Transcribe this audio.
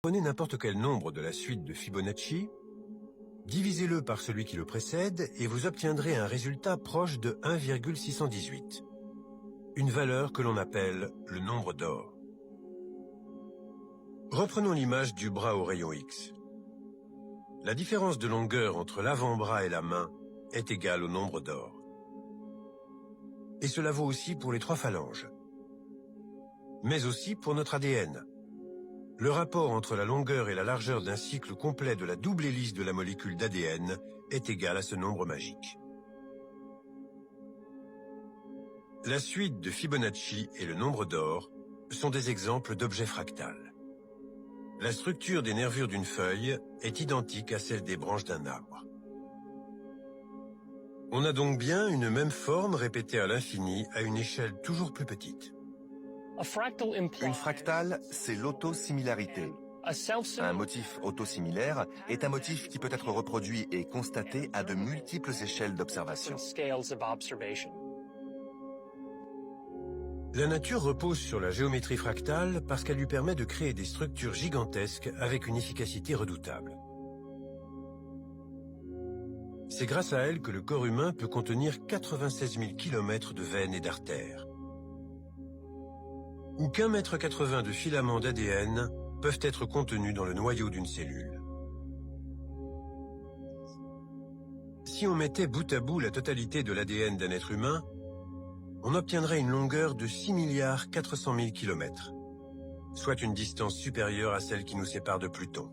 Prenez n'importe quel nombre de la suite de Fibonacci, divisez-le par celui qui le précède et vous obtiendrez un résultat proche de 1,618, une valeur que l'on appelle le nombre d'or. Reprenons l'image du bras au rayon X. La différence de longueur entre l'avant-bras et la main est égale au nombre d'or. Et cela vaut aussi pour les 3 phalanges, mais aussi pour notre ADN. Le rapport entre la longueur et la largeur d'un cycle complet de la double hélice de la molécule d'ADN est égal à ce nombre magique. La suite de Fibonacci et le nombre d'or sont des exemples d'objets fractals. La structure des nervures d'une feuille est identique à celle des branches d'un arbre. On a donc bien une même forme répétée à l'infini à une échelle toujours plus petite. Une fractale, c'est l'autosimilarité. Un motif autosimilaire est un motif qui peut être reproduit et constaté à de multiples échelles d'observation. La nature repose sur la géométrie fractale parce qu'elle lui permet de créer des structures gigantesques avec une efficacité redoutable. C'est grâce à elle que le corps humain peut contenir 96 000 km de veines et d'artères, ou qu'1,80 m de filaments d'ADN peuvent être contenus dans le noyau d'une cellule. Si on mettait bout à bout la totalité de l'ADN d'un être humain, on obtiendrait une longueur de 6 400 000 km, soit une distance supérieure à celle qui nous sépare de Pluton.